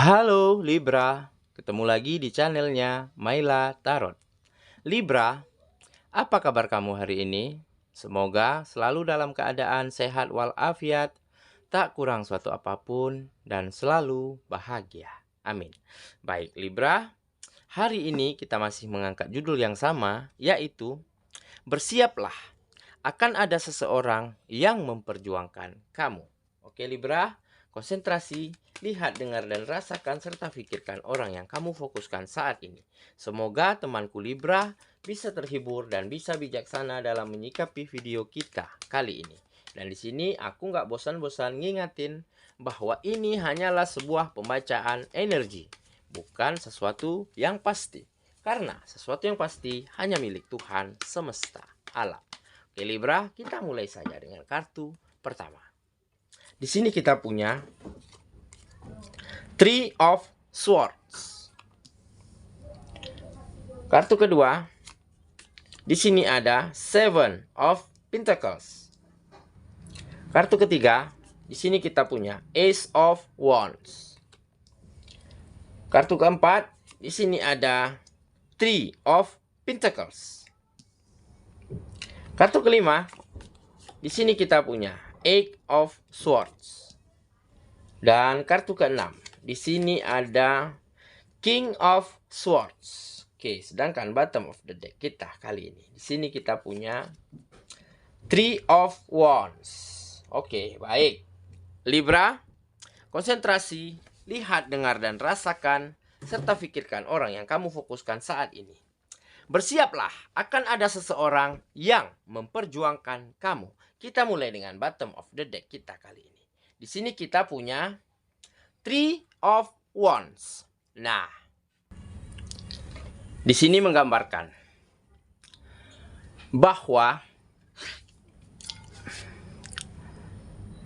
Halo Libra, ketemu lagi di channelnya Maila Tarot. Libra, apa kabar kamu hari ini? Semoga selalu dalam keadaan sehat walafiat, tak kurang suatu apapun, dan selalu bahagia. Amin. Baik Libra, hari ini kita masih mengangkat judul yang sama, yaitu bersiaplah, akan ada seseorang yang memperjuangkan kamu. Oke Libra, konsentrasi, lihat, dengar, dan rasakan serta pikirkan orang yang kamu fokuskan saat ini. Semoga temanku Libra bisa terhibur dan bisa bijaksana dalam menyikapi video kita kali ini. Dan di sini aku nggak bosan-bosan ngingatin bahwa ini hanyalah sebuah pembacaan energi, bukan sesuatu yang pasti. Karena sesuatu yang pasti hanya milik Tuhan semesta alam. Oke Libra, kita mulai saja dengan kartu pertama. Di sini kita punya Three of Swords. Kartu kedua, di sini ada Seven of Pentacles. Kartu ketiga, di sini kita punya Ace of Wands. Kartu keempat, di sini ada Three of Pentacles. Kartu kelima, di sini kita punya Eight of Swords. Dan kartu keenam, di sini ada King of Swords. Oke, sedangkan bottom of the deck kita kali ini, di sini kita punya Three of Wands. Oke, baik. Libra, konsentrasi, lihat, dengar, dan rasakan, serta pikirkan orang yang kamu fokuskan saat ini. Bersiaplah, akan ada seseorang yang memperjuangkan kamu. Kita mulai dengan bottom of the deck kita kali ini. Di sini kita punya Three of Wands. Nah, di sini menggambarkan bahwa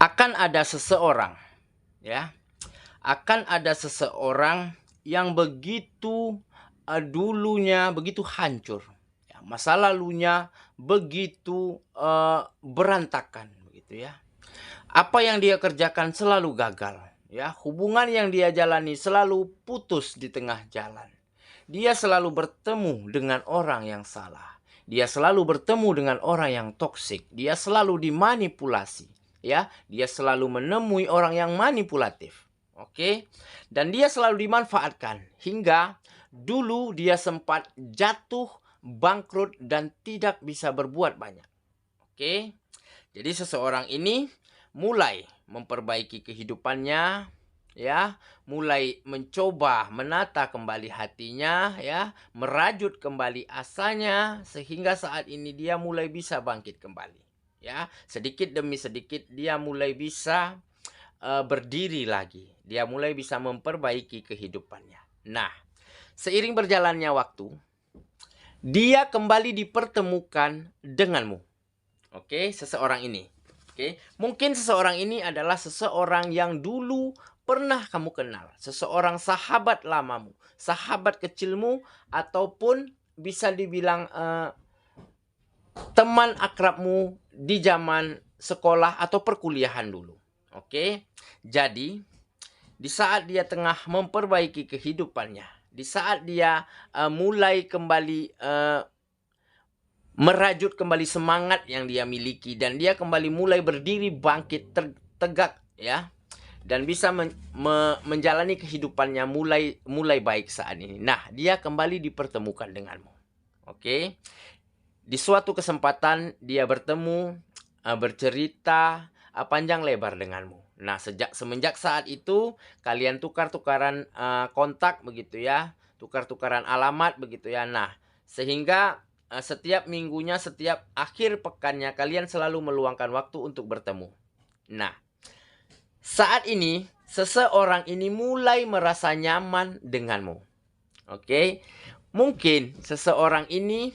akan ada seseorang, ya, akan ada seseorang yang begitu dulunya begitu hancur, ya, masa lalunya begitu berantakan, begitu ya. Apa yang dia kerjakan selalu gagal, ya. Hubungan yang dia jalani selalu putus di tengah jalan. Dia selalu bertemu dengan orang yang salah. Dia selalu bertemu dengan orang yang toksik. Dia selalu dimanipulasi, ya. Dia selalu menemui orang yang manipulatif. Oke. Dan dia selalu dimanfaatkan hingga dulu dia sempat jatuh, bangkrut, dan tidak bisa berbuat banyak. Oke. Jadi seseorang ini mulai memperbaiki kehidupannya, ya, mulai mencoba menata kembali hatinya, ya, merajut kembali asanya, sehingga saat ini dia mulai bisa bangkit kembali, ya. Sedikit demi sedikit dia mulai bisa berdiri lagi. Dia mulai bisa memperbaiki kehidupannya. Nah, seiring berjalannya waktu, dia kembali dipertemukan denganmu. Oke, seseorang ini. Oke, mungkin seseorang ini adalah seseorang yang dulu pernah kamu kenal. Seseorang sahabat lamamu, sahabat kecilmu, ataupun bisa dibilang teman akrabmu di zaman sekolah atau perkuliahan dulu. Oke, jadi di saat dia tengah memperbaiki kehidupannya, di saat dia mulai kembali merajut kembali semangat yang dia miliki, dan dia kembali mulai berdiri bangkit tegak, ya, dan bisa menjalani kehidupannya mulai baik saat ini. Nah, dia kembali dipertemukan denganmu. Oke. Di suatu kesempatan dia bertemu, bercerita panjang lebar denganmu. Nah, semenjak saat itu kalian tukar-tukaran kontak, begitu ya, tukar-tukaran alamat, begitu ya. Nah, sehingga setiap minggunya, setiap akhir pekannya kalian selalu meluangkan waktu untuk bertemu. Nah, saat ini seseorang ini mulai merasa nyaman denganmu. Oke. Mungkin seseorang ini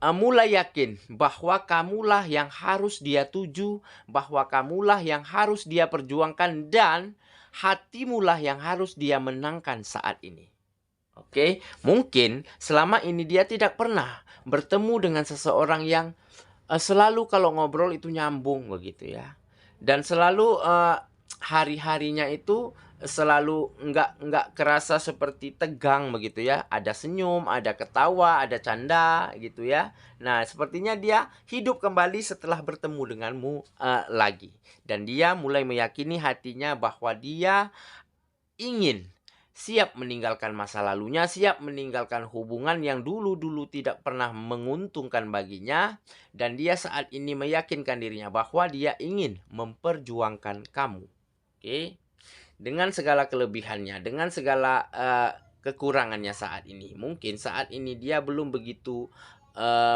mulai yakin bahwa kamulah yang harus dia tuju, bahwa kamulah yang harus dia perjuangkan, dan hatimulah yang harus dia menangkan saat ini. Oke, mungkin selama ini dia tidak pernah bertemu dengan seseorang yang selalu kalau ngobrol itu nyambung, begitu ya. Dan selalu hari-harinya itu selalu nggak kerasa seperti tegang begitu ya. Ada senyum, ada ketawa, ada canda gitu ya. Nah, sepertinya dia hidup kembali setelah bertemu denganmu lagi. Dan dia mulai meyakini hatinya bahwa dia ingin siap meninggalkan masa lalunya, siap meninggalkan hubungan yang dulu-dulu tidak pernah menguntungkan baginya, dan dia saat ini meyakinkan dirinya bahwa dia ingin memperjuangkan kamu. Oke, dengan segala kelebihannya, dengan segala kekurangannya saat ini. Mungkin saat ini dia belum begitu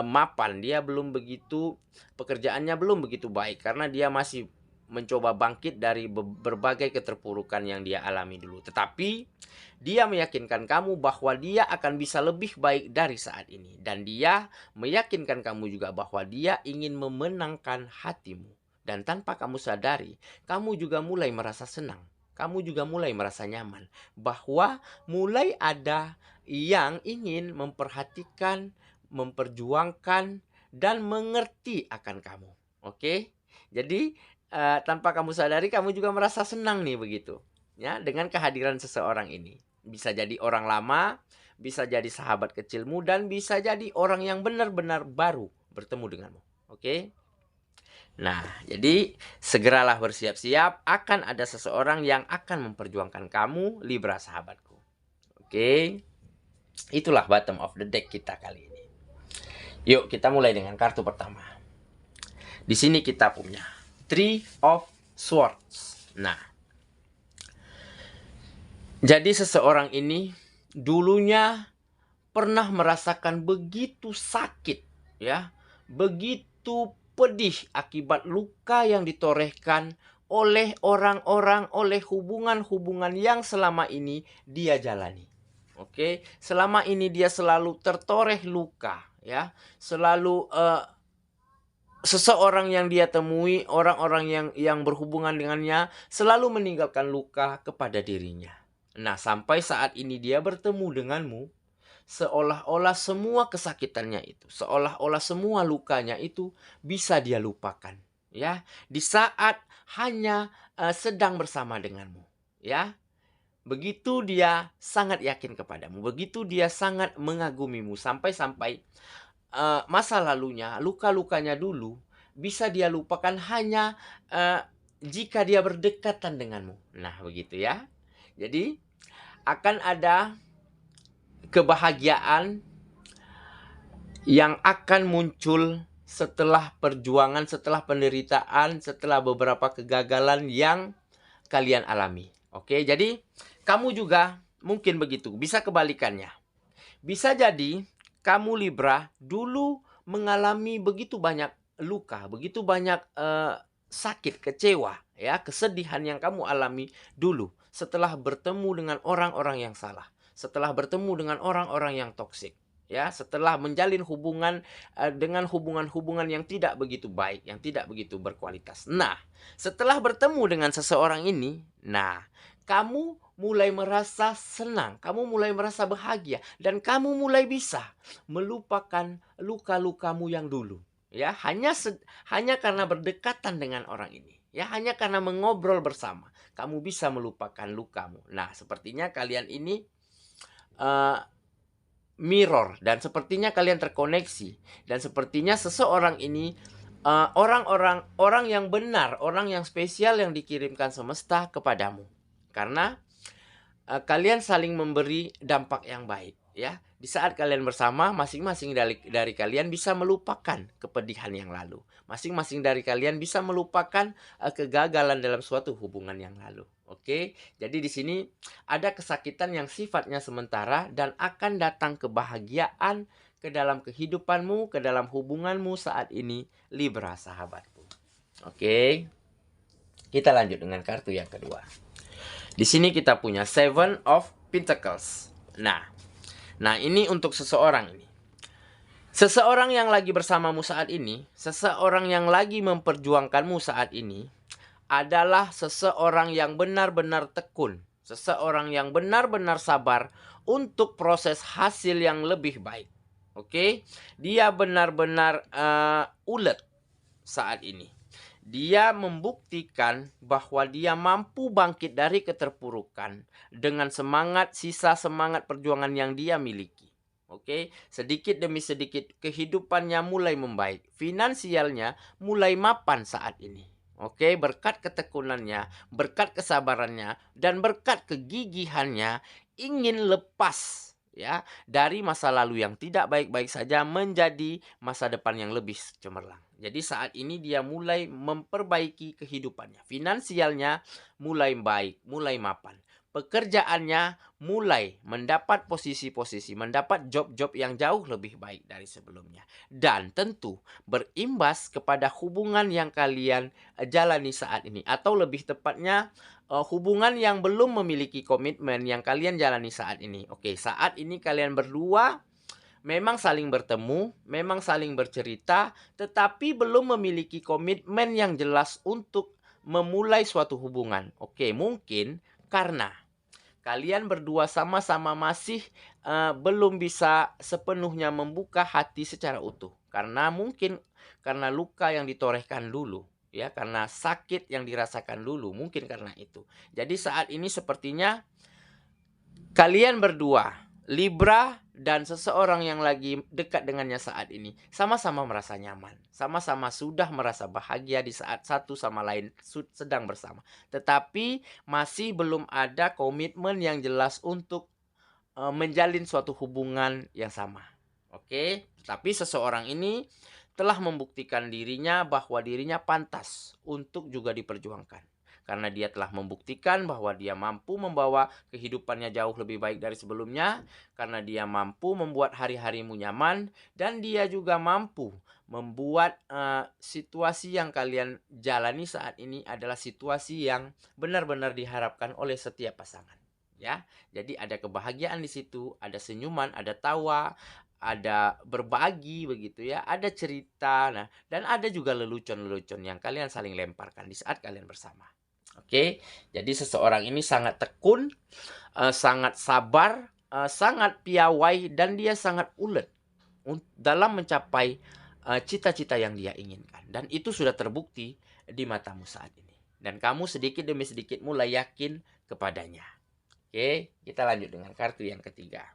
mapan, dia belum begitu, pekerjaannya belum begitu baik karena dia masih mencoba bangkit dari berbagai keterpurukan yang dia alami dulu. Tetapi dia meyakinkan kamu bahwa dia akan bisa lebih baik dari saat ini. Dan dia meyakinkan kamu juga bahwa dia ingin memenangkan hatimu. Dan tanpa kamu sadari, kamu juga mulai merasa senang. Kamu juga mulai merasa nyaman. Bahwa mulai ada yang ingin memperhatikan, memperjuangkan, dan mengerti akan kamu. Oke? Jadi tanpa kamu sadari, kamu juga merasa senang nih begitu. Ya, dengan kehadiran seseorang ini. Bisa jadi orang lama, bisa jadi sahabat kecilmu, dan bisa jadi orang yang benar-benar baru bertemu denganmu. Oke? Nah, jadi segeralah bersiap-siap, akan ada seseorang yang akan memperjuangkan kamu, Libra sahabatku. Oke? Itulah bottom of the deck kita kali ini. Yuk, kita mulai dengan kartu pertama. Di sini kita punya Three of Swords. Nah, jadi seseorang ini dulunya pernah merasakan begitu sakit, ya, begitu pedih akibat luka yang ditorehkan oleh orang-orang, oleh hubungan-hubungan yang selama ini dia jalani. Oke, selama ini dia selalu tertoreh luka, ya, selalu seseorang yang dia temui, orang-orang yang berhubungan dengannya selalu meninggalkan luka kepada dirinya. Nah, sampai saat ini dia bertemu denganmu, seolah-olah semua kesakitannya itu, seolah-olah semua lukanya itu bisa dia lupakan, ya. Di saat hanya sedang bersama denganmu, ya. Begitu dia sangat yakin kepadamu, begitu dia sangat mengagumimu, sampai-sampai masa lalunya, luka-lukanya dulu bisa dia lupakan hanya jika dia berdekatan denganmu. Nah, begitu ya. Jadi akan ada kebahagiaan yang akan muncul setelah perjuangan, setelah penderitaan, setelah beberapa kegagalan yang kalian alami. Oke, jadi kamu juga mungkin begitu, bisa kebalikannya. Bisa jadi kamu Libra dulu mengalami begitu banyak luka, begitu banyak sakit, kecewa, ya, kesedihan yang kamu alami dulu setelah bertemu dengan orang-orang yang salah, setelah bertemu dengan orang-orang yang toksik, ya, setelah menjalin hubungan dengan hubungan-hubungan yang tidak begitu baik, yang tidak begitu berkualitas. Nah, setelah bertemu dengan seseorang ini, nah, kamu mulai merasa senang, kamu mulai merasa bahagia, dan kamu mulai bisa melupakan luka-lukamu yang dulu. Ya, hanya karena berdekatan dengan orang ini. Ya, hanya karena mengobrol bersama, kamu bisa melupakan lukamu. Nah, sepertinya kalian ini mirror, dan sepertinya kalian terkoneksi, dan sepertinya seseorang ini orang yang benar, orang yang spesial yang dikirimkan semesta kepadamu. Karena kalian saling memberi dampak yang baik, ya. Di saat kalian bersama, masing-masing dari kalian bisa melupakan kepedihan yang lalu. Masing-masing dari kalian bisa melupakan kegagalan dalam suatu hubungan yang lalu. Oke, jadi di sini ada kesakitan yang sifatnya sementara dan akan datang kebahagiaan ke dalam kehidupanmu, ke dalam hubunganmu saat ini, Libra sahabatku. Oke, kita lanjut dengan kartu yang kedua. Di sini kita punya Seven of Pentacles. Nah, ini untuk seseorang ini. Seseorang yang lagi bersamamu saat ini, seseorang yang lagi memperjuangkanmu saat ini, adalah seseorang yang benar-benar tekun. Seseorang yang benar-benar sabar untuk proses hasil yang lebih baik. Oke? Dia benar-benar ulet saat ini. Dia membuktikan bahwa dia mampu bangkit dari keterpurukan dengan sisa semangat perjuangan yang dia miliki. Oke, sedikit demi sedikit kehidupannya mulai membaik. Finansialnya mulai mapan saat ini. Oke, berkat ketekunannya, berkat kesabarannya, dan berkat kegigihannya ingin lepas ya dari masa lalu yang tidak baik-baik saja menjadi masa depan yang lebih cemerlang. Jadi saat ini dia mulai memperbaiki kehidupannya. Finansialnya mulai baik, mulai mapan. Pekerjaannya mulai mendapat posisi-posisi, mendapat job-job yang jauh lebih baik dari sebelumnya. Dan tentu berimbas kepada hubungan yang kalian jalani saat ini. Atau lebih tepatnya hubungan yang belum memiliki komitmen yang kalian jalani saat ini. Oke, saat ini kalian berdua memang saling bertemu, memang saling bercerita, tetapi belum memiliki komitmen yang jelas untuk memulai suatu hubungan. Oke, mungkin karena kalian berdua sama-sama masih belum bisa sepenuhnya membuka hati secara utuh. Karena mungkin karena luka yang ditorehkan dulu. Ya, karena sakit yang dirasakan dulu. Mungkin karena itu. Jadi saat ini sepertinya kalian berdua, Libra dan seseorang yang lagi dekat dengannya saat ini, sama-sama merasa nyaman. Sama-sama sudah merasa bahagia di saat satu sama lain sedang bersama. Tetapi masih belum ada komitmen yang jelas untuk menjalin suatu hubungan yang sama. Oke, tapi seseorang ini telah membuktikan dirinya bahwa dirinya pantas untuk juga diperjuangkan. Karena dia telah membuktikan bahwa dia mampu membawa kehidupannya jauh lebih baik dari sebelumnya. Karena dia mampu membuat hari-harimu nyaman. Dan dia juga mampu membuat situasi yang kalian jalani saat ini adalah situasi yang benar-benar diharapkan oleh setiap pasangan. Ya, jadi ada kebahagiaan di situ, ada senyuman, ada tawa, ada berbagi begitu ya, ada cerita, nah, dan ada juga lelucon-lelucon yang kalian saling lemparkan di saat kalian bersama. Oke, jadi seseorang ini sangat tekun, sangat sabar, sangat piawai, dan dia sangat ulet dalam mencapai cita-cita yang dia inginkan. Dan itu sudah terbukti di matamu saat ini. Dan kamu sedikit demi sedikit mulai yakin kepadanya. Oke, kita lanjut dengan kartu yang ketiga.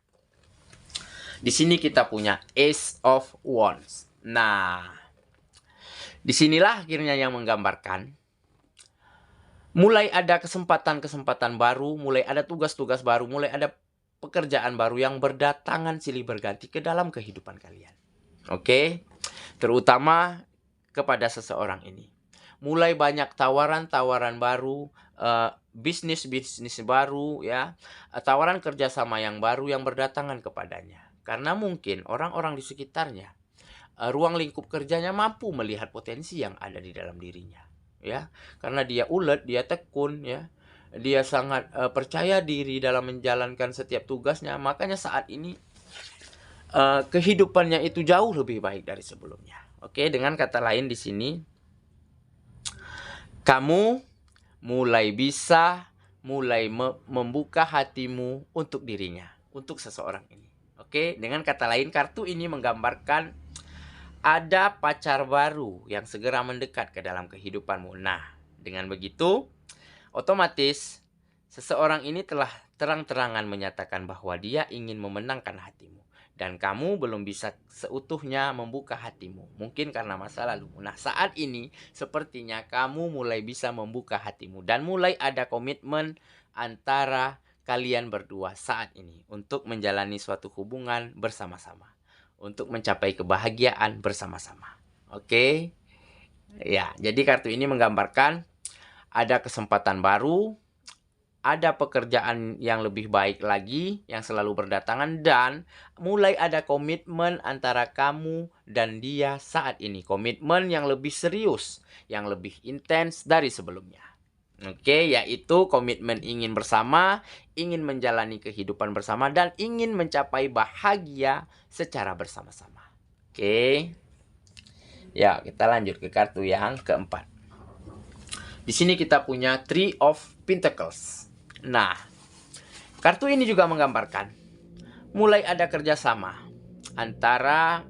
Di sini kita punya Ace of Wands. Nah, disinilah akhirnya yang menggambarkan mulai ada kesempatan-kesempatan baru, mulai ada tugas-tugas baru, mulai ada pekerjaan baru yang berdatangan silih berganti ke dalam kehidupan kalian. Oke, terutama kepada seseorang ini. Mulai banyak tawaran-tawaran baru, bisnis-bisnis baru, ya, tawaran kerjasama yang baru yang berdatangan kepadanya. Karena mungkin orang-orang di sekitarnya, ruang lingkup kerjanya mampu melihat potensi yang ada di dalam dirinya. Ya, karena dia ulet, dia tekun, ya, dia sangat percaya diri dalam menjalankan setiap tugasnya. Makanya saat ini kehidupannya itu jauh lebih baik dari sebelumnya. Oke, dengan kata lain di sini kamu mulai bisa membuka hatimu untuk dirinya, untuk seseorang ini. Oke, dengan kata lain kartu ini menggambarkan ada pacar baru yang segera mendekat ke dalam kehidupanmu. Nah, dengan begitu, otomatis seseorang ini telah terang-terangan menyatakan bahwa dia ingin memenangkan hatimu. Dan kamu belum bisa seutuhnya membuka hatimu. Mungkin karena masa lalu. Nah, saat ini sepertinya kamu mulai bisa membuka hatimu. Dan mulai ada komitmen antara kalian berdua saat ini untuk menjalani suatu hubungan bersama-sama. Untuk mencapai kebahagiaan bersama-sama. Oke. Ya, jadi kartu ini menggambarkan ada kesempatan baru, ada pekerjaan yang lebih baik lagi yang selalu berdatangan, dan mulai ada komitmen antara kamu dan dia saat ini. Komitmen yang lebih serius, yang lebih intens dari sebelumnya. Oke, yaitu komitmen ingin bersama, ingin menjalani kehidupan bersama, dan ingin mencapai bahagia secara bersama-sama. Oke. Ya, kita lanjut ke kartu yang keempat. Di sini kita punya Three of Pentacles. Nah, kartu ini juga menggambarkan mulai ada kerjasama antara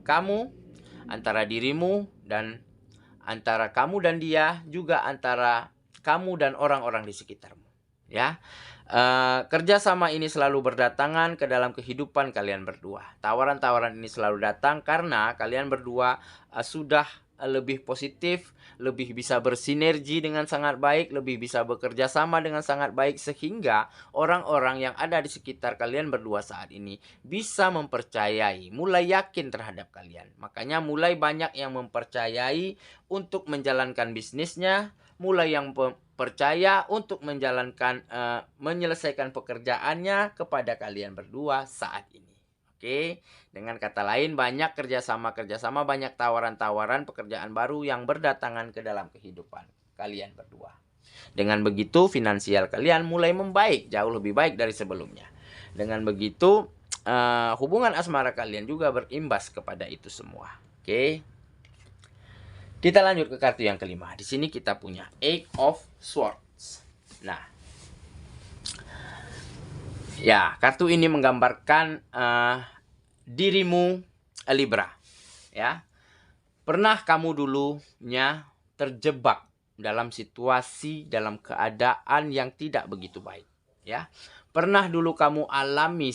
kamu, antara dirimu dan antara kamu dan dia, juga antara kamu dan orang-orang di sekitarmu. Ya, kerjasama ini selalu berdatangan ke dalam kehidupan kalian berdua. Tawaran-tawaran ini selalu datang karena kalian berdua sudah lebih positif, lebih bisa bersinergi dengan sangat baik, lebih bisa bekerja sama dengan sangat baik, sehingga orang-orang yang ada di sekitar kalian berdua saat ini bisa mempercayai, mulai yakin terhadap kalian. Makanya mulai banyak yang mempercayai untuk menjalankan bisnisnya, mulai yang percaya untuk menyelesaikan pekerjaannya kepada kalian berdua saat ini. Oke, dengan kata lain, banyak kerjasama, banyak tawaran-tawaran pekerjaan baru yang berdatangan ke dalam kehidupan kalian berdua. Dengan begitu, finansial kalian mulai membaik, jauh lebih baik dari sebelumnya. Dengan begitu, hubungan asmara kalian juga berimbas kepada itu semua. Oke. Kita lanjut ke kartu yang kelima. Di sini kita punya Eight of Swords. Nah, ya, kartu ini menggambarkan dirimu, Libra. Ya, pernah kamu dulunya terjebak dalam situasi, dalam keadaan yang tidak begitu baik. Ya, pernah dulu kamu alami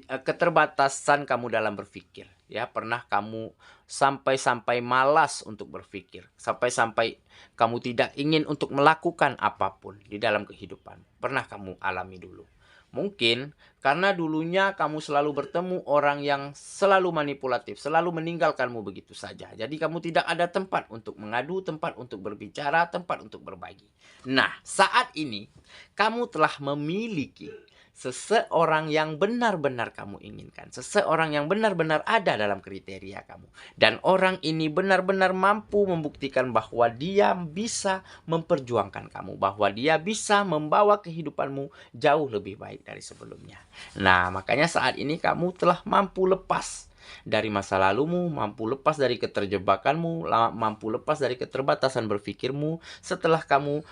keterbatasan kamu dalam berpikir. Ya, pernah kamu sampai-sampai malas untuk berpikir, sampai-sampai kamu tidak ingin untuk melakukan apapun di dalam kehidupan. Pernah kamu alami dulu. Mungkin karena dulunya kamu selalu bertemu orang yang selalu manipulatif, selalu meninggalkanmu begitu saja. Jadi kamu tidak ada tempat untuk mengadu, tempat untuk berbicara, tempat untuk berbagi. Nah, saat ini kamu telah memiliki seseorang yang benar-benar kamu inginkan. Seseorang yang benar-benar ada dalam kriteria kamu. Dan orang ini benar-benar mampu membuktikan bahwa dia bisa memperjuangkan kamu. Bahwa dia bisa membawa kehidupanmu jauh lebih baik dari sebelumnya. Nah, makanya saat ini kamu telah mampu lepas dari masa lalumu, mampu lepas dari keterjebakanmu, mampu lepas dari keterbatasan berpikirmu setelah kamu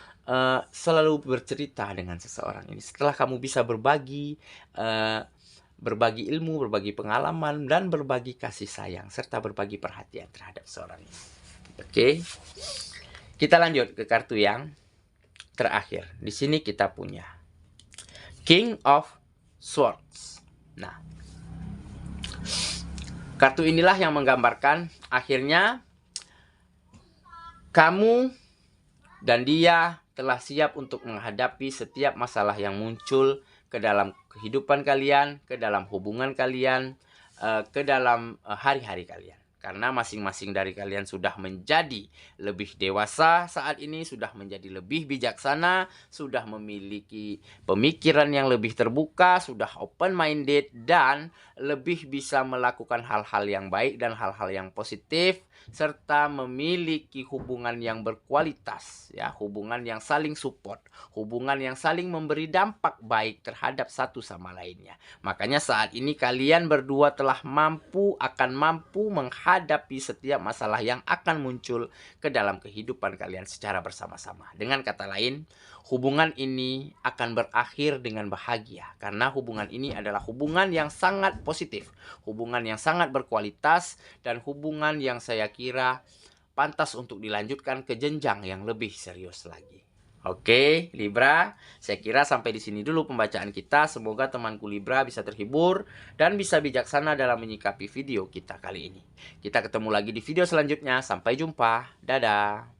selalu bercerita dengan seseorang ini. Setelah kamu bisa berbagi ilmu, berbagi pengalaman, dan berbagi kasih sayang, serta berbagi perhatian terhadap seorang ini. Oke. Kita lanjut ke kartu yang terakhir. Di sini kita punya King of Swords. Nah, kartu inilah yang menggambarkan akhirnya kamu dan dia telah siap untuk menghadapi setiap masalah yang muncul ke dalam kehidupan kalian, ke dalam hubungan kalian, ke dalam hari-hari kalian. Karena masing-masing dari kalian sudah menjadi lebih dewasa saat ini, sudah menjadi lebih bijaksana, sudah memiliki pemikiran yang lebih terbuka, sudah open-minded, dan lebih bisa melakukan hal-hal yang baik dan hal-hal yang positif, serta memiliki hubungan yang berkualitas, ya, hubungan yang saling support, hubungan yang saling memberi dampak baik terhadap satu sama lainnya. Makanya saat ini kalian berdua telah akan mampu menghadapi setiap masalah yang akan muncul ke dalam kehidupan kalian secara bersama-sama. Dengan kata lain, hubungan ini akan berakhir dengan bahagia karena hubungan ini adalah hubungan yang sangat positif, hubungan yang sangat berkualitas, dan hubungan yang saya kira pantas untuk dilanjutkan ke jenjang yang lebih serius lagi. Oke, Libra, saya kira sampai di sini dulu pembacaan kita. Semoga temanku Libra bisa terhibur dan bisa bijaksana dalam menyikapi video kita kali ini. Kita ketemu lagi di video selanjutnya. Sampai jumpa. Dadah.